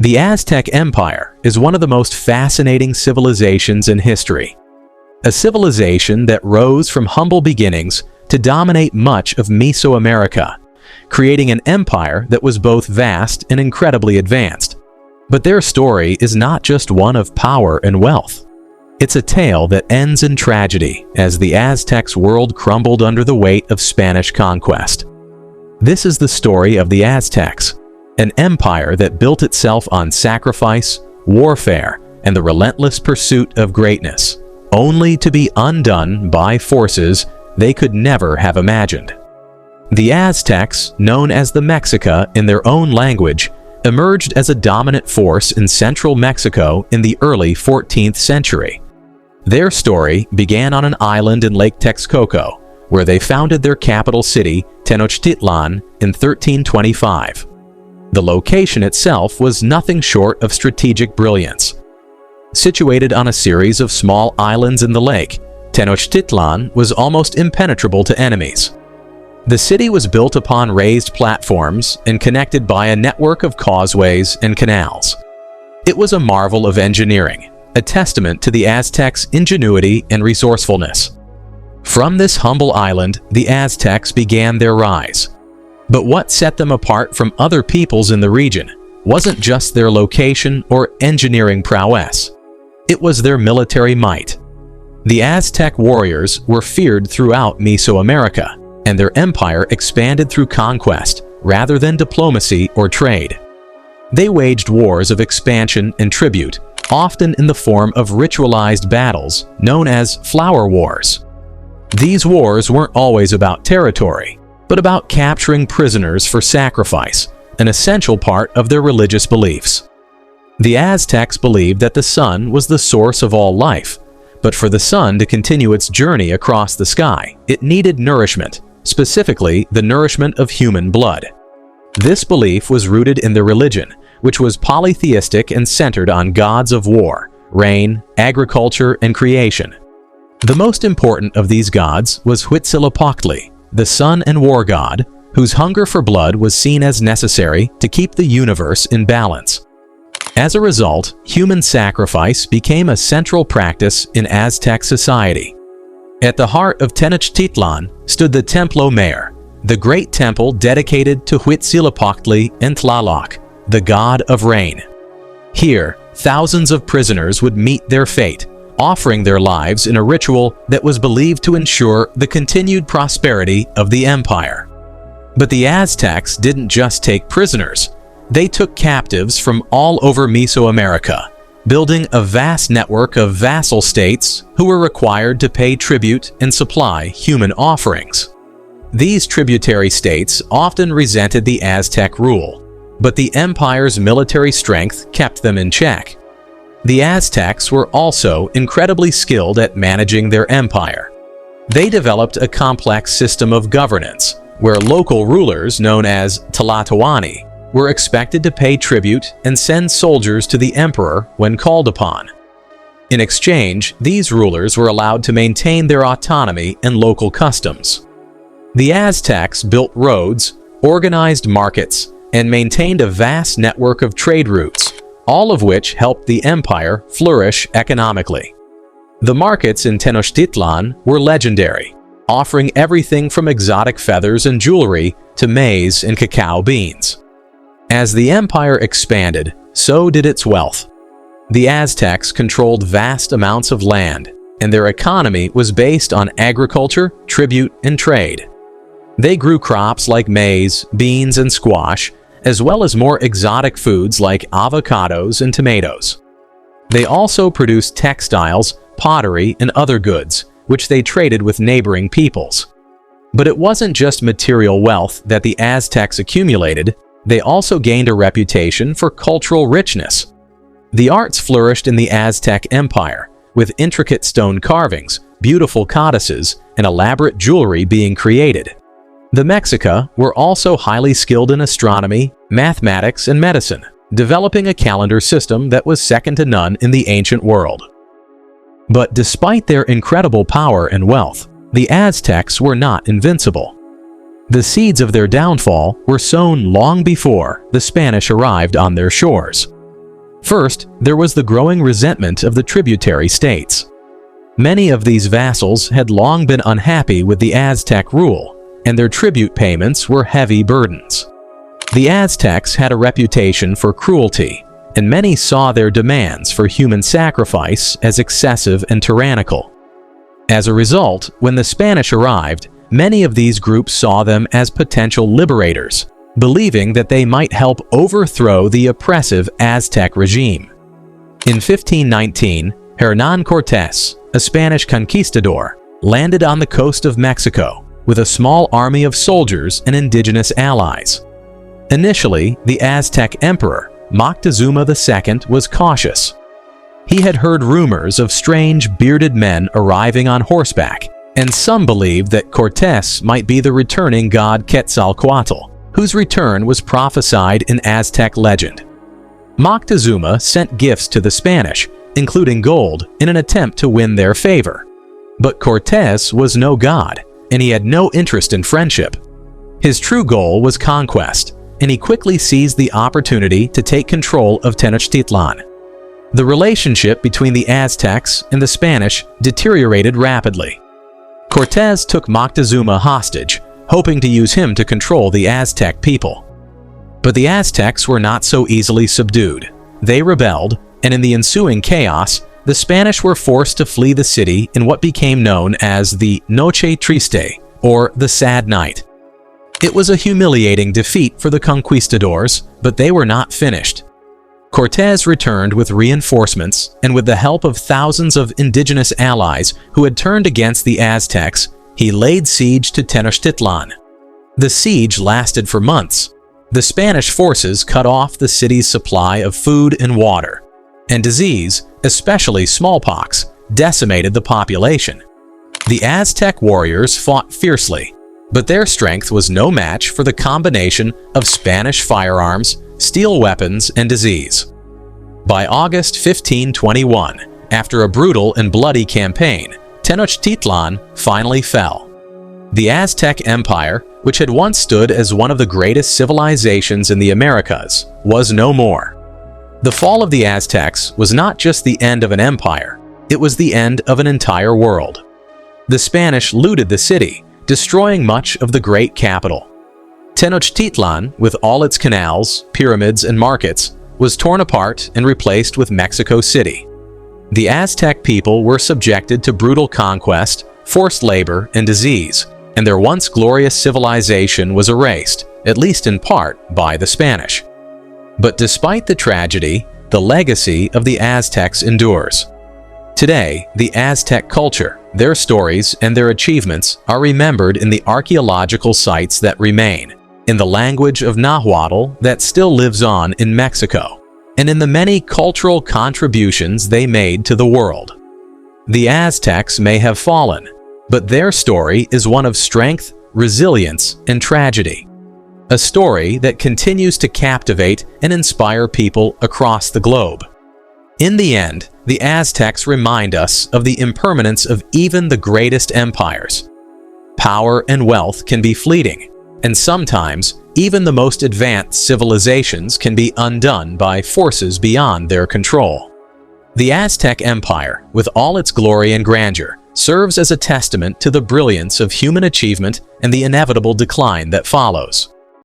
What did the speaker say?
The Aztec Empire is one of the most fascinating civilizations in history. A civilization that rose from humble beginnings to dominate much of Mesoamerica, creating an empire that was both vast and incredibly advanced. But their story is not just one of power and wealth. It's a tale that ends in tragedy as the Aztecs' world crumbled under the weight of Spanish conquest. This is the story of the Aztecs, an empire that built itself on sacrifice, warfare, and the relentless pursuit of greatness, only to be undone by forces they could never have imagined. The Aztecs, known as the Mexica in their own language, emerged as a dominant force in central Mexico in the early 14th century. Their story began on an island in Lake Texcoco, where they founded their capital city, Tenochtitlán, in 1325. The location itself was nothing short of strategic brilliance. Situated on a series of small islands in the lake, Tenochtitlan was almost impenetrable to enemies. The city was built upon raised platforms and connected by a network of causeways and canals. It was a marvel of engineering, a testament to the Aztecs' ingenuity and resourcefulness. From this humble island, the Aztecs began their rise. But what set them apart from other peoples in the region wasn't just their location or engineering prowess. It was their military might. The Aztec warriors were feared throughout Mesoamerica, and their empire expanded through conquest rather than diplomacy or trade. They waged wars of expansion and tribute, often in the form of ritualized battles known as flower wars. These wars weren't always about territory, but about capturing prisoners for sacrifice, an essential part of their religious beliefs. The Aztecs believed that the sun was the source of all life, but for the sun to continue its journey across the sky, it needed nourishment, specifically the nourishment of human blood. This belief was rooted in their religion, which was polytheistic and centered on gods of war, rain, agriculture, and creation. The most important of these gods was Huitzilopochtli, the sun and war god, whose hunger for blood was seen as necessary to keep the universe in balance. As a result, human sacrifice became a central practice in Aztec society. At the heart of Tenochtitlan stood the Templo Mayor, the great temple dedicated to Huitzilopochtli and Tlaloc, the god of rain. Here, thousands of prisoners would meet their fate, offering their lives in a ritual that was believed to ensure the continued prosperity of the empire. But the Aztecs didn't just take prisoners. They took captives from all over Mesoamerica, building a vast network of vassal states who were required to pay tribute and supply human offerings. These tributary states often resented the Aztec rule, but the empire's military strength kept them in check. The Aztecs were also incredibly skilled at managing their empire. They developed a complex system of governance, where local rulers known as Tlatoani were expected to pay tribute and send soldiers to the emperor when called upon. In exchange, these rulers were allowed to maintain their autonomy and local customs. The Aztecs built roads, organized markets, and maintained a vast network of trade routes, all of which helped the empire flourish economically. The markets in Tenochtitlan were legendary, offering everything from exotic feathers and jewelry to maize and cacao beans. As the empire expanded, so did its wealth. The Aztecs controlled vast amounts of land, and their economy was based on agriculture, tribute, and trade. They grew crops like maize, beans, and squash, as well as more exotic foods like avocados and tomatoes. They also produced textiles, pottery, and other goods, which they traded with neighboring peoples. But it wasn't just material wealth that the Aztecs accumulated, they also gained a reputation for cultural richness. The arts flourished in the Aztec Empire, with intricate stone carvings, beautiful codices, and elaborate jewelry being created. The Mexica were also highly skilled in astronomy, mathematics, and medicine, developing a calendar system that was second to none in the ancient world. But despite their incredible power and wealth, the Aztecs were not invincible. The seeds of their downfall were sown long before the Spanish arrived on their shores. First, there was the growing resentment of the tributary states. Many of these vassals had long been unhappy with the Aztec rule, and their tribute payments were heavy burdens. The Aztecs had a reputation for cruelty, and many saw their demands for human sacrifice as excessive and tyrannical. As a result, when the Spanish arrived, many of these groups saw them as potential liberators, believing that they might help overthrow the oppressive Aztec regime. In 1519, Hernán Cortés, a Spanish conquistador, landed on the coast of Mexico with a small army of soldiers and indigenous allies. Initially, the Aztec emperor, Moctezuma II, was cautious. He had heard rumors of strange bearded men arriving on horseback, and some believed that Cortés might be the returning god Quetzalcoatl, whose return was prophesied in Aztec legend. Moctezuma sent gifts to the Spanish, including gold, in an attempt to win their favor. But Cortés was no god, and he had no interest in friendship. His true goal was conquest, and he quickly seized the opportunity to take control of Tenochtitlan. The relationship between the Aztecs and the Spanish deteriorated rapidly. Cortés took Moctezuma hostage, hoping to use him to control the Aztec people. But the Aztecs were not so easily subdued. They rebelled, and in the ensuing chaos, the Spanish were forced to flee the city in what became known as the Noche Triste, or the Sad Night. It was a humiliating defeat for the conquistadors, but they were not finished. Cortés returned with reinforcements, and with the help of thousands of indigenous allies who had turned against the Aztecs, he laid siege to Tenochtitlan. The siege lasted for months. The Spanish forces cut off the city's supply of food and water, and disease, especially smallpox, decimated the population. The Aztec warriors fought fiercely, but their strength was no match for the combination of Spanish firearms, steel weapons, and disease. By August 1521, after a brutal and bloody campaign, Tenochtitlan finally fell. The Aztec Empire, which had once stood as one of the greatest civilizations in the Americas, was no more. The fall of the Aztecs was not just the end of an empire, it was the end of an entire world. The Spanish looted the city, destroying much of the great capital. Tenochtitlan, with all its canals, pyramids, and markets, was torn apart and replaced with Mexico City. The Aztec people were subjected to brutal conquest, forced labor, and disease, and their once glorious civilization was erased, at least in part, by the Spanish. But despite the tragedy, the legacy of the Aztecs endures. Today, the Aztec culture, their stories, and their achievements are remembered in the archaeological sites that remain, in the language of Nahuatl that still lives on in Mexico, and in the many cultural contributions they made to the world. The Aztecs may have fallen, but their story is one of strength, resilience, and tragedy. A story that continues to captivate and inspire people across the globe. In the end, the Aztecs remind us of the impermanence of even the greatest empires. Power and wealth can be fleeting, and sometimes even the most advanced civilizations can be undone by forces beyond their control. The Aztec Empire, with all its glory and grandeur, serves as a testament to the brilliance of human achievement and the inevitable decline that follows.